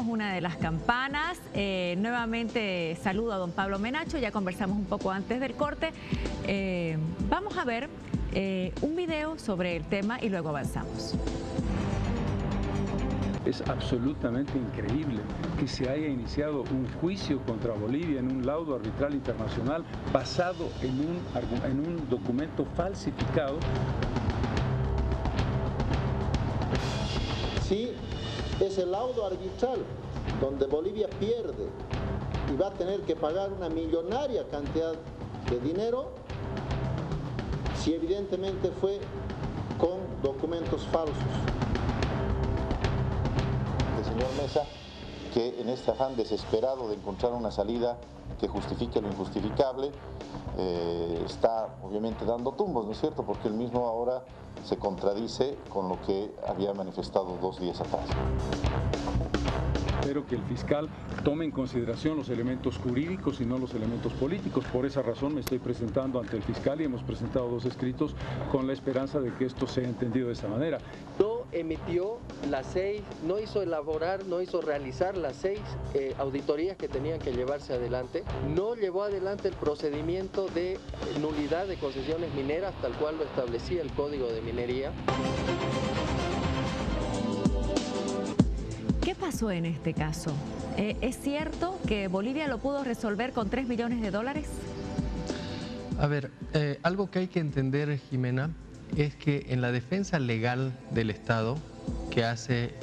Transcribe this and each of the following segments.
Una de las campanas. Nuevamente saludo a don Pablo Menacho, ya conversamos un poco antes del corte. Vamos a ver un video sobre el tema y luego avanzamos. Es absolutamente increíble que se haya iniciado un juicio contra Bolivia en un laudo arbitral internacional basado en un documento falsificado. Sí, es el laudo arbitral donde Bolivia pierde y va a tener que pagar una millonaria cantidad de dinero si evidentemente fue con documentos falsos. El señor Mesa, que en este afán desesperado de encontrar una salida que justifique lo injustificable, está obviamente dando tumbos, ¿no es cierto? Porque él mismo ahora se contradice con lo que había manifestado 2 días atrás. Espero que el fiscal tome en consideración los elementos jurídicos y no los elementos políticos. Por esa razón me estoy presentando ante el fiscal y hemos presentado 2 escritos con la esperanza de que esto sea entendido de esa manera. No emitió las 6, no hizo elaborar, no hizo realizar las 6 auditorías que tenían que llevarse adelante, no llevó adelante el procedimiento de nulidad de concesiones mineras tal cual lo establecía el Código de Minería. ¿Qué pasó en este caso? ¿Es cierto que Bolivia lo pudo resolver con 3 millones de dólares? A ver, algo que hay que entender, Jimena, es que en la defensa legal del Estado que hacen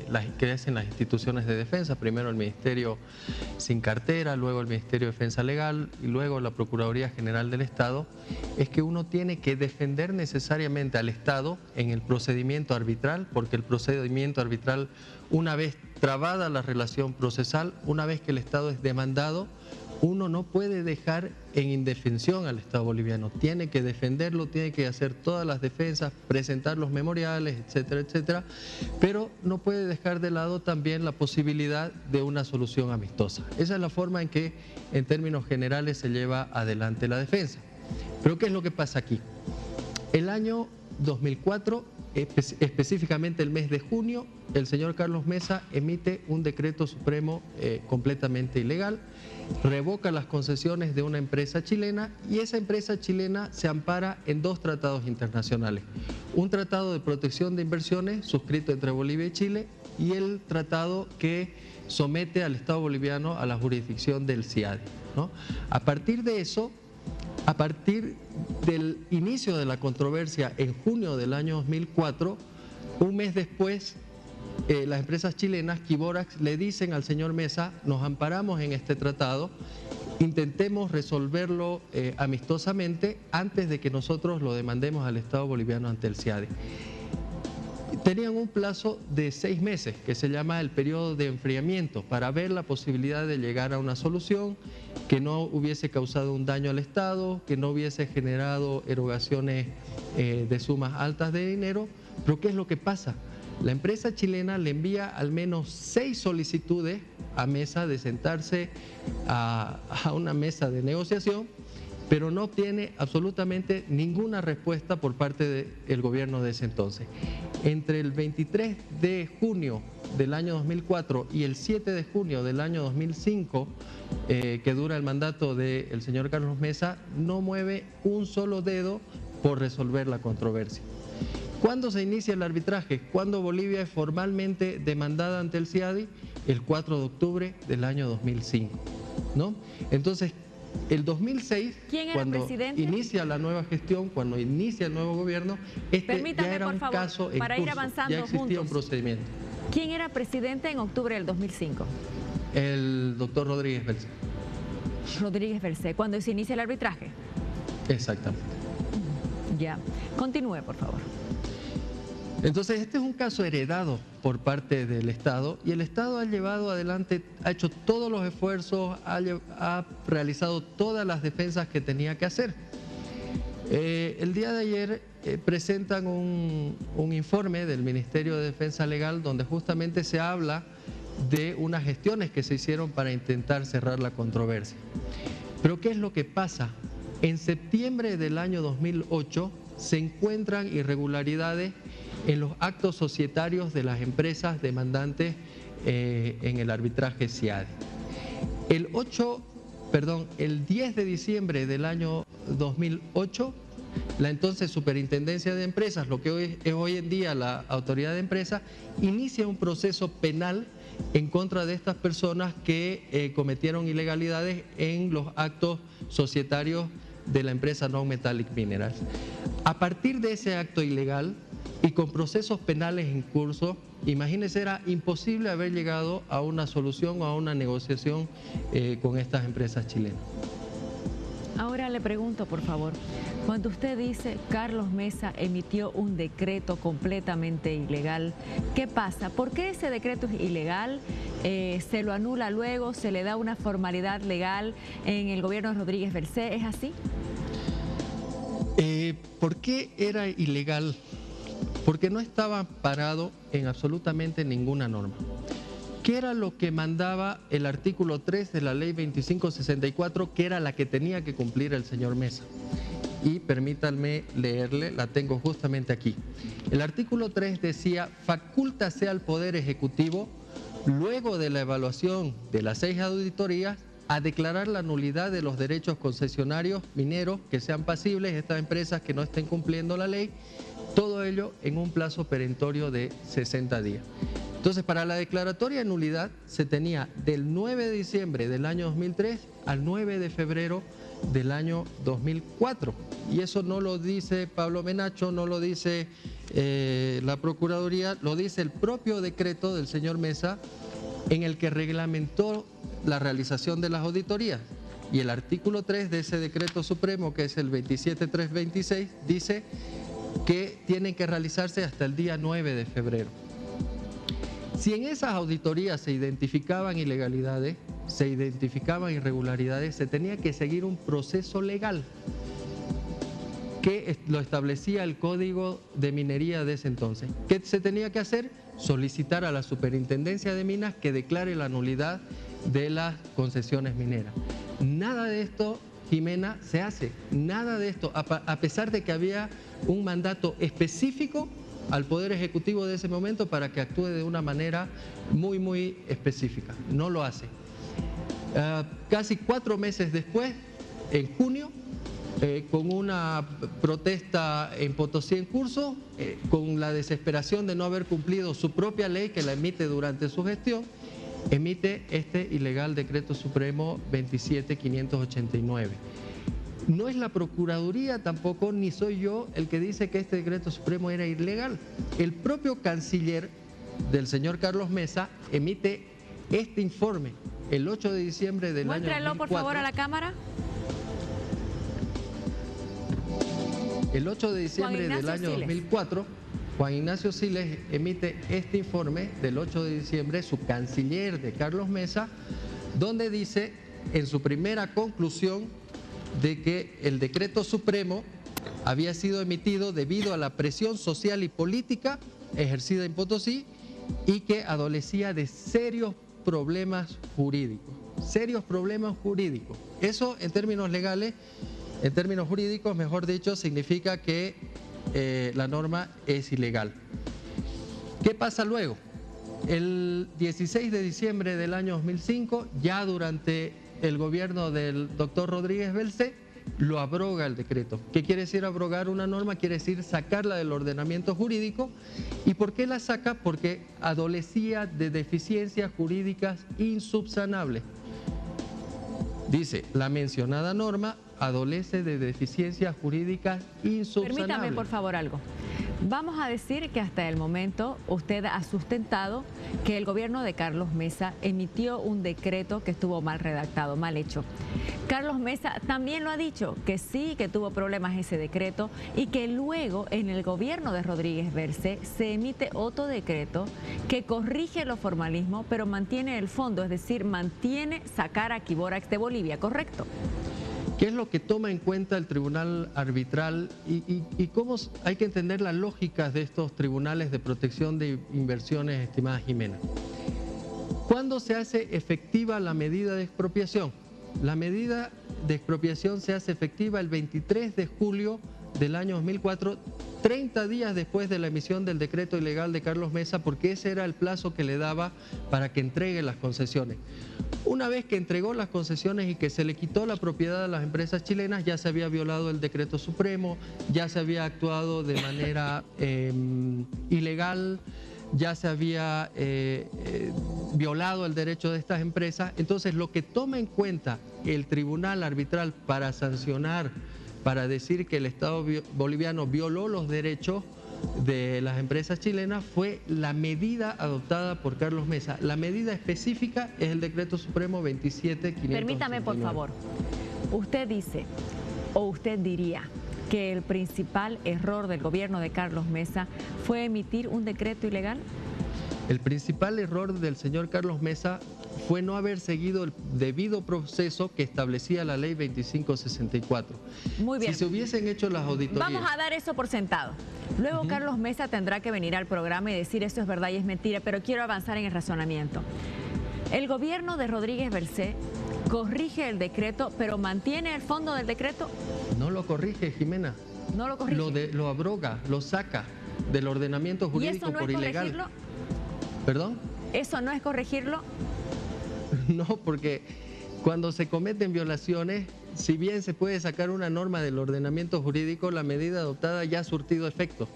las instituciones de defensa, primero el Ministerio sin cartera, luego el Ministerio de Defensa Legal y luego la Procuraduría General del Estado, es que uno tiene que defender necesariamente al Estado en el procedimiento arbitral, porque el procedimiento arbitral, una vez trabada la relación procesal, una vez que el Estado es demandado, uno no puede dejar en indefensión al Estado boliviano, tiene que defenderlo, tiene que hacer todas las defensas, presentar los memoriales, etcétera, etcétera, pero no puede dejar de lado también la posibilidad de una solución amistosa. Esa es la forma en que, en términos generales, se lleva adelante la defensa. Pero ¿qué es lo que pasa aquí? El año 2004, específicamente el mes de junio, el señor Carlos Mesa emite un decreto supremo completamente ilegal, revoca las concesiones de una empresa chilena y esa empresa chilena se ampara en 2 tratados internacionales. Un tratado de protección de inversiones suscrito entre Bolivia y Chile y el tratado que somete al Estado boliviano a la jurisdicción del CIADI, ¿no? A partir de eso, a partir del inicio de la controversia en junio del año 2004, un mes después, las empresas chilenas, Quiborax, le dicen al señor Mesa, nos amparamos en este tratado, intentemos resolverlo amistosamente antes de que nosotros lo demandemos al Estado boliviano ante el CIADI. Tenían un plazo de 6 meses, que se llama el periodo de enfriamiento, para ver la posibilidad de llegar a una solución que no hubiese causado un daño al Estado, que no hubiese generado erogaciones de sumas altas de dinero. Pero ¿qué es lo que pasa? La empresa chilena le envía al menos 6 solicitudes a Mesa de sentarse a una mesa de negociación, pero no obtiene absolutamente ninguna respuesta por parte del gobierno de ese entonces. Entre el 23 de junio del año 2004 y el 7 de junio del año 2005, que dura el mandato del señor Carlos Mesa, no mueve un solo dedo por resolver la controversia. ¿Cuándo se inicia el arbitraje? ¿Cuándo Bolivia es formalmente demandada ante el CIADI? El 4 de octubre del año 2005, ¿no? Entonces, el 2006, cuando inicia la nueva gestión, cuando inicia el nuevo gobierno, ya era un caso en curso, ya existía un procedimiento. ¿Quién era presidente en octubre del 2005? El doctor Rodríguez Belcé. Rodríguez Belcé, cuando se inicia el arbitraje. Exactamente. Ya. Continúe, por favor. Entonces, este es un caso heredado por parte del Estado y el Estado ha llevado adelante, ha hecho todos los esfuerzos, ha realizado todas las defensas que tenía que hacer. El día de ayer presentan un informe del Ministerio de Defensa Legal donde justamente se habla de unas gestiones que se hicieron para intentar cerrar la controversia. Pero ¿qué es lo que pasa? En septiembre del año 2008 se encuentran irregularidades en los actos societarios de las empresas demandantes en el arbitraje CIADE. El 10 de diciembre del año 2008, la entonces Superintendencia de Empresas, lo que es hoy en día la Autoridad de Empresas, inicia un proceso penal en contra de estas personas que cometieron ilegalidades en los actos societarios de la empresa Non-Metallic Minerals. A partir de ese acto ilegal y con procesos penales en curso, imagínense, era imposible haber llegado a una solución o a una negociación con estas empresas chilenas. Ahora le pregunto, por favor, cuando usted dice Carlos Mesa emitió un decreto completamente ilegal, ¿qué pasa? ¿Por qué ese decreto es ilegal? ¿Se lo anula luego? ¿Se le da una formalidad legal en el gobierno de Rodríguez Bercé? ¿Es así? ¿Por qué era ilegal? Porque no estaba parado en absolutamente ninguna norma. ¿Qué era lo que mandaba el artículo 3 de la ley 2564, que era la que tenía que cumplir el señor Mesa? Y permítanme leerle, la tengo justamente aquí. El artículo 3 decía: facúltase al Poder Ejecutivo, luego de la evaluación de las 6 auditorías, a declarar la nulidad de los derechos concesionarios mineros que sean pasibles, estas empresas que no estén cumpliendo la ley, todo ello en un plazo perentorio de 60 días. Entonces, para la declaratoria de nulidad se tenía del 9 de diciembre del año 2003 al 9 de febrero del año 2004. Y eso no lo dice Pablo Menacho, no lo dice la Procuraduría, lo dice el propio decreto del señor Mesa, en el que reglamentó la realización de las auditorías. Y el artículo 3 de ese decreto supremo, que es el 27326, dice que tienen que realizarse hasta el día 9 de febrero. Si en esas auditorías se identificaban ilegalidades, se identificaban irregularidades, se tenía que seguir un proceso legal que lo establecía el Código de Minería de ese entonces. ¿Qué se tenía que hacer? Solicitar a la Superintendencia de Minas que declare la nulidad de las concesiones mineras. Nada de esto, Jimena, se hace. Nada de esto, a pesar de que había un mandato específico al Poder Ejecutivo de ese momento para que actúe de una manera muy específica. No lo hace. Casi 4 meses después, en junio, con una protesta en Potosí en curso, con la desesperación de no haber cumplido su propia ley que la emite durante su gestión, emite este ilegal decreto supremo 27589. No es la Procuraduría tampoco, ni soy yo el que dice que este decreto supremo era ilegal. El propio canciller del señor Carlos Mesa emite este informe el 8 de diciembre del año 2004. Muéstralo, por favor, a la cámara. El 8 de diciembre del año 2004, Juan Ignacio Siles emite este informe del 8 de diciembre, su canciller de Carlos Mesa, donde dice en su primera conclusión de que el decreto supremo había sido emitido debido a la presión social y política ejercida en Potosí y que adolecía de serios problemas jurídicos. Serios problemas jurídicos. Eso en términos legales, en términos jurídicos, mejor dicho, significa que la norma es ilegal. ¿Qué pasa luego? El 16 de diciembre del año 2005, ya durante el gobierno del doctor Rodríguez Bercé, lo abroga el decreto. ¿Qué quiere decir abrogar una norma? Quiere decir sacarla del ordenamiento jurídico. ¿Y por qué la saca? Porque adolecía de deficiencias jurídicas insubsanables. Dice, la mencionada norma adolece de deficiencias jurídicas insubsanables. Permítame, por favor, algo. Vamos a decir que hasta el momento usted ha sustentado que el gobierno de Carlos Mesa emitió un decreto que estuvo mal redactado, mal hecho. Carlos Mesa también lo ha dicho, que sí, que tuvo problemas ese decreto y que luego en el gobierno de Rodríguez Bercé se emite otro decreto que corrige los formalismos, pero mantiene el fondo, es decir, mantiene sacar a Quiborax de Bolivia, ¿correcto? ¿Qué es lo que toma en cuenta el tribunal arbitral y cómo hay que entender las lógicas de estos tribunales de protección de inversiones, estimada Jimena? ¿Cuándo se hace efectiva la medida de expropiación? La medida de expropiación se hace efectiva el 23 de julio del año 2004, 30 días después de la emisión del decreto ilegal de Carlos Mesa, porque ese era el plazo que le daba para que entregue las concesiones. Una vez que entregó las concesiones y que se le quitó la propiedad a las empresas chilenas, ya se había violado el decreto supremo, ya se había actuado de manera ilegal, ya se había violado el derecho de estas empresas. Entonces, lo que toma en cuenta el tribunal arbitral para sancionar, para decir que el Estado boliviano violó los derechos de las empresas chilenas, fue la medida adoptada por Carlos Mesa. La medida específica es el decreto supremo 27.589. Permítame, por favor. Usted dice, o usted diría, que el principal error del gobierno de Carlos Mesa fue emitir un decreto ilegal. El principal error del señor Carlos Mesa fue no haber seguido el debido proceso que establecía la ley 2564. Muy bien. Si se hubiesen hecho las auditorías... Vamos a dar eso por sentado. Luego Carlos Mesa tendrá que venir al programa y decir esto es verdad y es mentira, pero quiero avanzar en el razonamiento. El gobierno de Rodríguez Bercé corrige el decreto, pero mantiene el fondo del decreto. No lo corrige, Jimena. No lo corrige. Lo abroga, lo saca del ordenamiento jurídico. ¿Y eso no por es ilegal. corregirlo? ¿Perdón? ¿Eso no es corregirlo? No, porque cuando se cometen violaciones, si bien se puede sacar una norma del ordenamiento jurídico, la medida adoptada ya ha surtido efecto.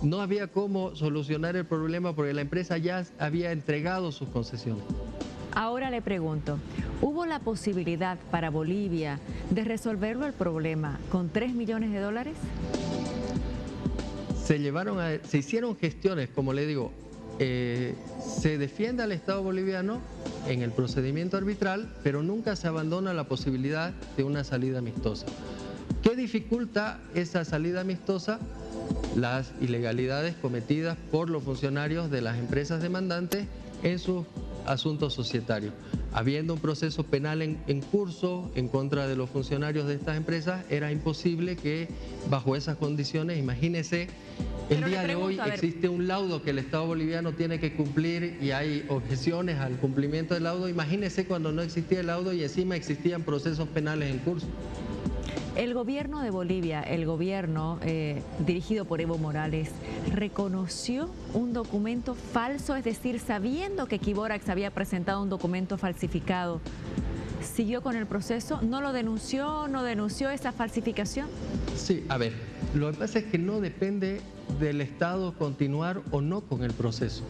No había cómo solucionar el problema porque la empresa ya había entregado sus concesiones. Ahora le pregunto, ¿hubo la posibilidad para Bolivia de resolverlo el problema con $3 millones? Se hicieron gestiones, como le digo, se defiende al Estado boliviano en el procedimiento arbitral, pero nunca se abandona la posibilidad de una salida amistosa. ¿Qué dificulta esa salida amistosa? Las ilegalidades cometidas por los funcionarios de las empresas demandantes en sus asuntos societarios. Habiendo un proceso penal en curso en contra de los funcionarios de estas empresas, era imposible que bajo esas condiciones, imagínese, el día de hoy existe un laudo que el Estado boliviano tiene que cumplir y hay objeciones al cumplimiento del laudo. Imagínese cuando no existía el laudo y encima existían procesos penales en curso. El gobierno de Bolivia, el gobierno dirigido por Evo Morales, reconoció un documento falso, es decir, sabiendo que Quiborax había presentado un documento falsificado, ¿siguió con el proceso? ¿No lo denunció? ¿No denunció esa falsificación? Sí, a ver, lo que pasa es que no depende del Estado continuar o no con el proceso.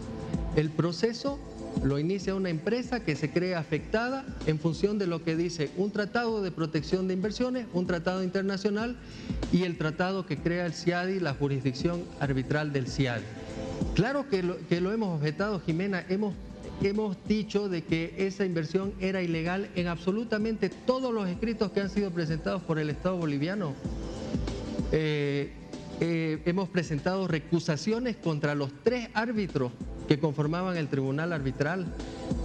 El proceso lo inicia una empresa que se cree afectada en función de lo que dice un tratado de protección de inversiones, un tratado internacional y el tratado que crea el CIADI, la jurisdicción arbitral del CIADI. Claro que lo hemos objetado, Jimena, hemos dicho de que esa inversión era ilegal en absolutamente todos los escritos que han sido presentados por el Estado boliviano. Hemos presentado recusaciones contra los 3 árbitros que conformaban el tribunal arbitral.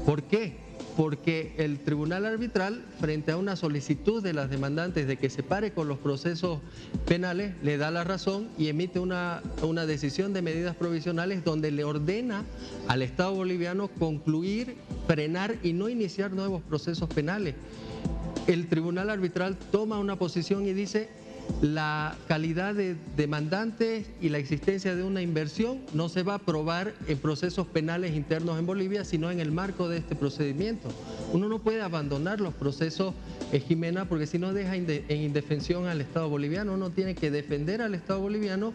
¿Por qué? Porque el tribunal arbitral, frente a una solicitud de las demandantes de que se pare con los procesos penales, le da la razón y emite una decisión de medidas provisionales donde le ordena al Estado boliviano concluir, frenar y no iniciar nuevos procesos penales. El tribunal arbitral toma una posición y dice: la calidad de demandantes y la existencia de una inversión no se va a probar en procesos penales internos en Bolivia, sino en el marco de este procedimiento. Uno no puede abandonar los procesos, Jimena, porque si no deja en indefensión al Estado boliviano. Uno tiene que defender al Estado boliviano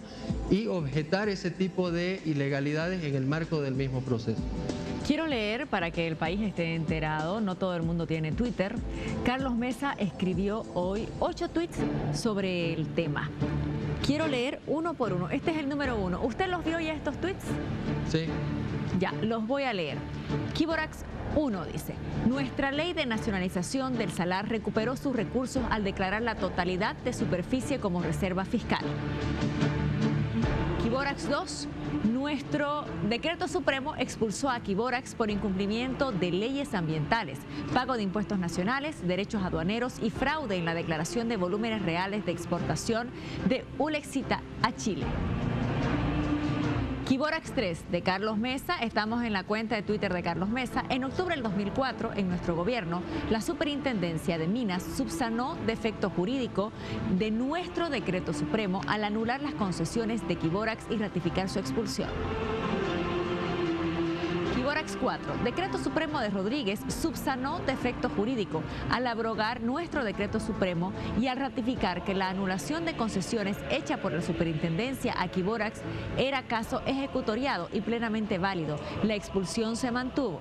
y objetar ese tipo de ilegalidades en el marco del mismo proceso. Quiero leer para que el país esté enterado, no todo el mundo tiene Twitter. Carlos Mesa escribió hoy 8 tweets sobre el tema. Quiero leer uno por uno. Este es el número 1. ¿Usted los vio ya estos tweets? Sí. Ya, los voy a leer. Quiborax 1 dice: nuestra ley de nacionalización del salar recuperó sus recursos al declarar la totalidad de superficie como reserva fiscal. Quiborax 2, nuestro decreto supremo expulsó a Quiborax por incumplimiento de leyes ambientales, pago de impuestos nacionales, derechos aduaneros y fraude en la declaración de volúmenes reales de exportación de Ulexita a Chile. Quiborax 3 de Carlos Mesa, estamos en la cuenta de Twitter de Carlos Mesa. En octubre del 2004, en nuestro gobierno, la Superintendencia de Minas subsanó defecto jurídico de nuestro decreto supremo al anular las concesiones de Quiborax y ratificar su expulsión. Quiborax 4. Decreto Supremo de Rodríguez subsanó defecto jurídico al abrogar nuestro decreto supremo y al ratificar que la anulación de concesiones hecha por la Superintendencia a Quiborax era caso ejecutoriado y plenamente válido. La expulsión se mantuvo.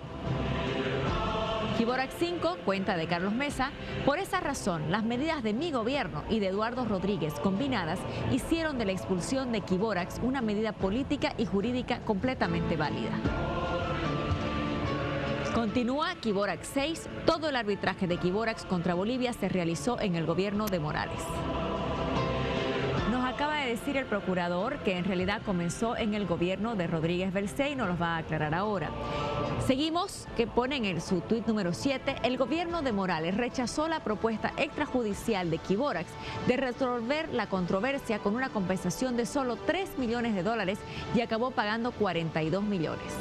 Quiborax 5, cuenta de Carlos Mesa. Por esa razón, las medidas de mi gobierno y de Eduardo Rodríguez combinadas hicieron de la expulsión de Quiborax una medida política y jurídica completamente válida. Continúa Quiborax 6. Todo el arbitraje de Quiborax contra Bolivia se realizó en el gobierno de Morales. Nos acaba de decir el procurador que en realidad comenzó en el gobierno de Rodríguez Belcé y nos lo va a aclarar ahora. Seguimos, que pone en su tuit número 7, el gobierno de Morales rechazó la propuesta extrajudicial de Quiborax de resolver la controversia con una compensación de solo $3 millones y acabó pagando 42 millones.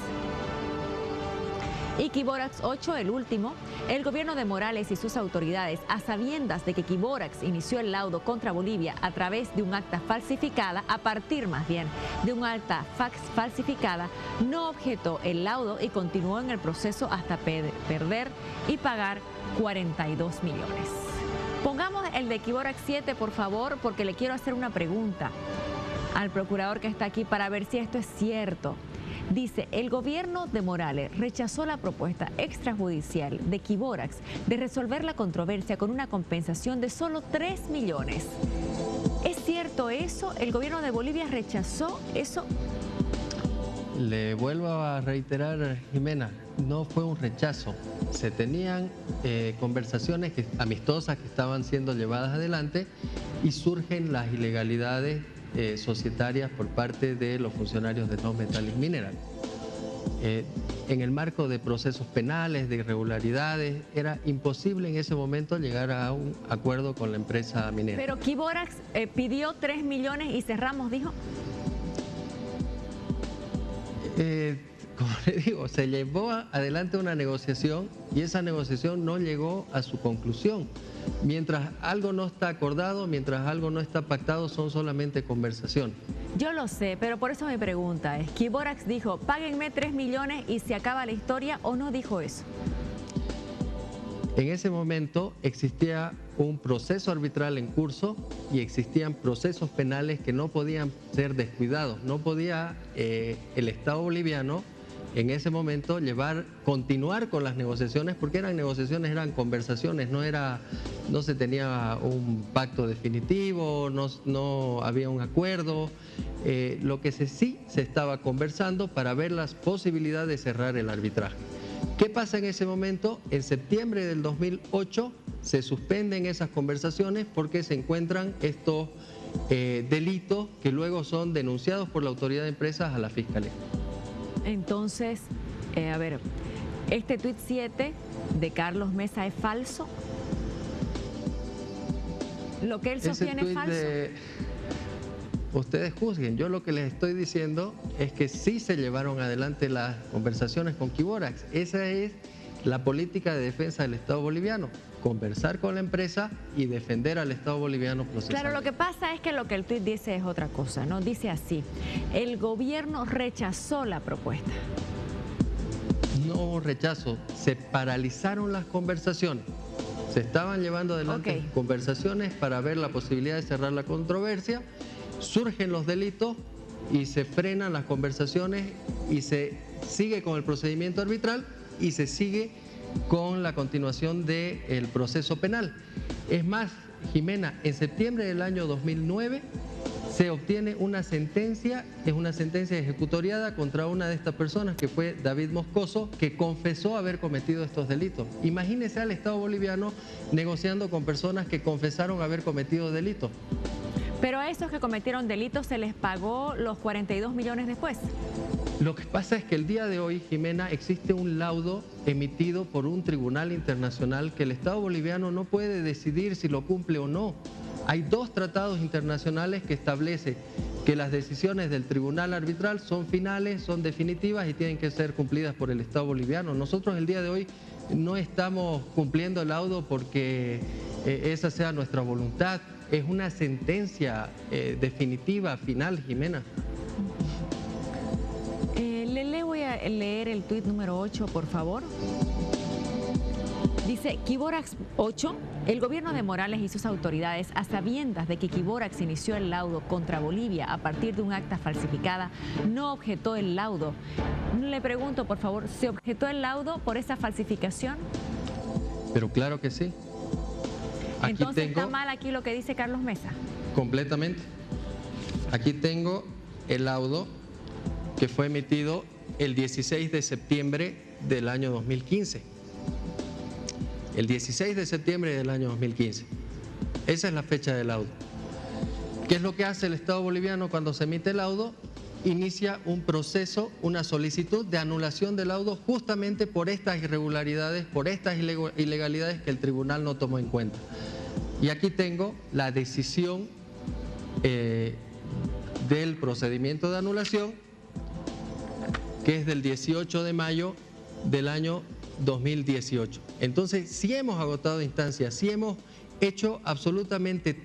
Y Quiborax 8, el último, el gobierno de Morales y sus autoridades, a sabiendas de que Quiborax inició el laudo contra Bolivia a través de un acta falsificada, a partir más bien de un acta falsificada, no objetó el laudo y continuó en el proceso hasta perder y pagar 42 millones. Pongamos el de Quiborax 7, por favor, porque le quiero hacer una pregunta al procurador que está aquí para ver si esto es cierto. Dice, el gobierno de Morales rechazó la propuesta extrajudicial de Quiborax de resolver la controversia con una compensación de solo 3 millones. ¿Es cierto eso? ¿El gobierno de Bolivia rechazó eso? Le vuelvo a reiterar, Jimena, no fue un rechazo. Se tenían conversaciones amistosas que estaban siendo llevadas adelante y surgen las ilegalidades societarias por parte de los funcionarios de No Metallic Mineral. En el marco de procesos penales, de irregularidades, era imposible en ese momento llegar a un acuerdo con la empresa minera. Pero Quiborax pidió 3 millones y cerramos, dijo. Como le digo, se llevó adelante una negociación y esa negociación no llegó a su conclusión. Mientras algo no está acordado, mientras algo no está pactado, son solamente conversaciones. Yo lo sé, pero por eso mi pregunta es, ¿Quiborax dijo, páguenme 3 millones y se acaba la historia o no dijo eso? En ese momento existía un proceso arbitral en curso y existían procesos penales que no podían ser descuidados. No podía el Estado boliviano en ese momento continuar con las negociaciones, porque eran negociaciones, eran conversaciones, no se tenía un pacto definitivo, no había un acuerdo. Lo que sí se estaba conversando para ver las posibilidades de cerrar el arbitraje. ¿Qué pasa en ese momento? En septiembre del 2008 se suspenden esas conversaciones porque se encuentran estos delitos que luego son denunciados por la autoridad de empresas a la Fiscalía. Entonces, a ver, ¿este tuit 7 de Carlos Mesa es falso? ¿Lo que él sostiene es falso? Ustedes juzguen. Yo lo que les estoy diciendo es que sí se llevaron adelante las conversaciones con Quiborax. Esa es la política de defensa del Estado boliviano. Conversar con la empresa y defender al Estado boliviano procesalmente. Claro, lo que pasa es que lo que el tuit dice es otra cosa, ¿no? Dice así, el gobierno rechazó la propuesta. No rechazo, se paralizaron las conversaciones. Se estaban llevando adelante conversaciones para ver la posibilidad de cerrar la controversia, surgen los delitos y se frenan las conversaciones y se sigue con el procedimiento arbitral y se sigue con la continuación del proceso penal. Es más, Jimena, en septiembre del año 2009 se obtiene una sentencia, es una sentencia ejecutoriada contra una de estas personas que fue David Moscoso, que confesó haber cometido estos delitos. Imagínese al Estado boliviano negociando con personas que confesaron haber cometido delitos. Pero a esos que cometieron delitos se les pagó los 42 millones después. Lo que pasa es que el día de hoy, Jimena, existe un laudo emitido por un tribunal internacional que el Estado boliviano no puede decidir si lo cumple o no. Hay dos tratados internacionales que establecen que las decisiones del tribunal arbitral son finales, son definitivas y tienen que ser cumplidas por el Estado boliviano. Nosotros el día de hoy no estamos cumpliendo el laudo porque esa sea nuestra voluntad. Es una sentencia definitiva, final, Jimena. Le voy a leer el tuit número 8, por favor. Dice, Quiborax 8, el gobierno de Morales y sus autoridades, a sabiendas de que Quiborax inició el laudo contra Bolivia a partir de un acta falsificada, no objetó el laudo. Le pregunto, por favor, ¿se objetó el laudo por esa falsificación? Pero claro que sí. Aquí Entonces está mal aquí lo que dice Carlos Mesa. Completamente. Aquí tengo el laudo que fue emitido el 16 de septiembre del año 2015. El 16 de septiembre del año 2015. Esa es la fecha del laudo. ¿Qué es lo que hace el Estado boliviano cuando se emite el laudo? Inicia un proceso, una solicitud de anulación del laudo justamente por estas irregularidades, por estas ilegalidades que el tribunal no tomó en cuenta. Y aquí tengo la decisión del procedimiento de anulación, que es del 18 de mayo del año 2018. Entonces, sí hemos agotado instancias, sí hemos hecho absolutamente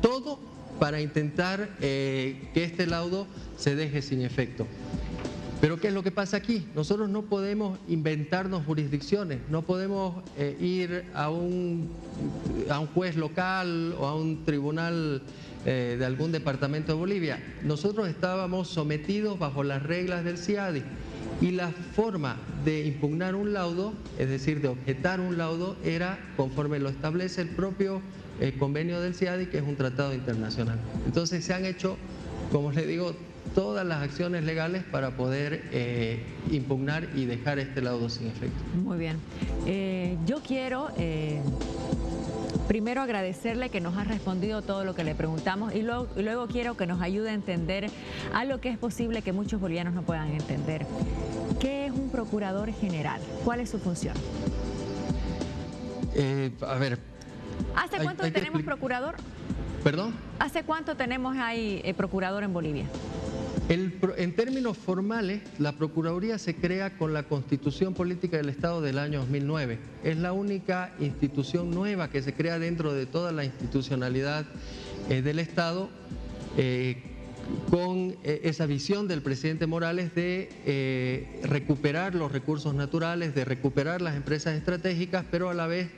todo para intentar que este laudo se deje sin efecto. Pero ¿qué es lo que pasa aquí? Nosotros no podemos inventarnos jurisdicciones, no podemos ir a un juez local o a un tribunal de algún departamento de Bolivia. Nosotros estábamos sometidos bajo las reglas del CIADI. Y la forma de impugnar un laudo, es decir, de objetar un laudo, era conforme lo establece el propio convenio del CIADI, que es un tratado internacional. Entonces se han hecho, como les digo, todas las acciones legales para poder impugnar y dejar este laudo sin efecto. Muy bien. Yo quiero primero agradecerle que nos ha respondido todo lo que le preguntamos y luego quiero que nos ayude a entender algo que es posible que muchos bolivianos no puedan entender. ¿Qué es un procurador general? ¿Cuál es su función? A ver... ¿Hace cuánto tenemos procurador? ¿Perdón? ¿Hace cuánto tenemos ahí procurador en Bolivia? En términos formales, la Procuraduría se crea con la Constitución Política del Estado del año 2009. Es la única institución nueva que se crea dentro de toda la institucionalidad del Estado, con esa visión del presidente Morales de recuperar los recursos naturales, de recuperar las empresas estratégicas, pero a la vez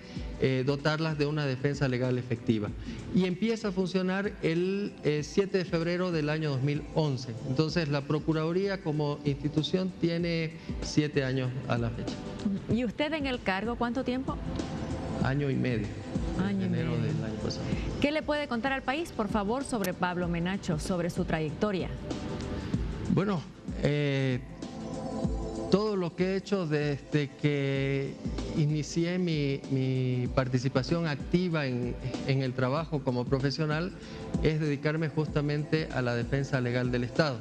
dotarlas de una defensa legal efectiva. Y empieza a funcionar el 7 de febrero del año 2011. Entonces la Procuraduría como institución tiene 7 años a la fecha. ¿Y usted en el cargo cuánto tiempo? Año y medio. Año y enero medio. del año pasado. ¿Qué le puede contar al país, por favor, sobre Pablo Menacho, sobre su trayectoria? Bueno, todo lo que he hecho desde que inicié mi participación activa en el trabajo como profesional es dedicarme justamente a la defensa legal del Estado.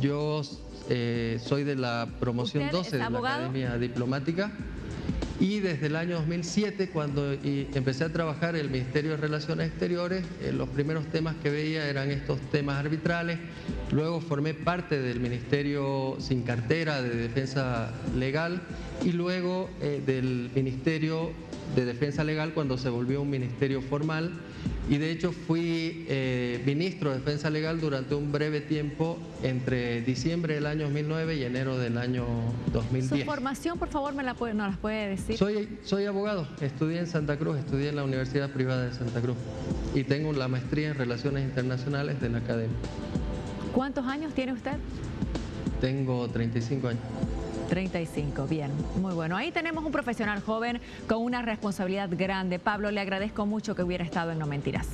Yo soy de la promoción 12 de la Academia Diplomática y desde el año 2007, cuando empecé a trabajar en el Ministerio de Relaciones Exteriores, los primeros temas que veía eran estos temas arbitrales. Luego formé parte del Ministerio sin cartera de Defensa Legal y luego del Ministerio de Defensa Legal cuando se volvió un ministerio formal. Y de hecho fui ministro de Defensa Legal durante un breve tiempo entre diciembre del año 2009 y enero del año 2010. ¿Su formación, por favor, nos las puede decir? Soy abogado, estudié en Santa Cruz, estudié en la Universidad Privada de Santa Cruz y tengo la maestría en Relaciones Internacionales de la Academia. ¿Cuántos años tiene usted? Tengo 35 años. 35, bien, muy bueno. Ahí tenemos un profesional joven con una responsabilidad grande. Pablo, le agradezco mucho que hubiera estado en No Mentirás.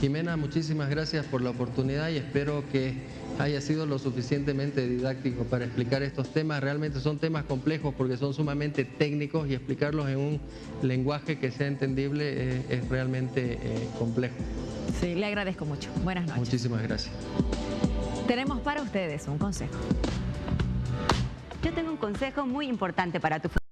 Jimena, muchísimas gracias por la oportunidad y espero que haya sido lo suficientemente didáctico para explicar estos temas. Realmente son temas complejos porque son sumamente técnicos y explicarlos en un lenguaje que sea entendible es realmente complejo. Sí, le agradezco mucho. Buenas noches. Muchísimas gracias. Tenemos para ustedes un consejo. Yo tengo un consejo muy importante para tu familia.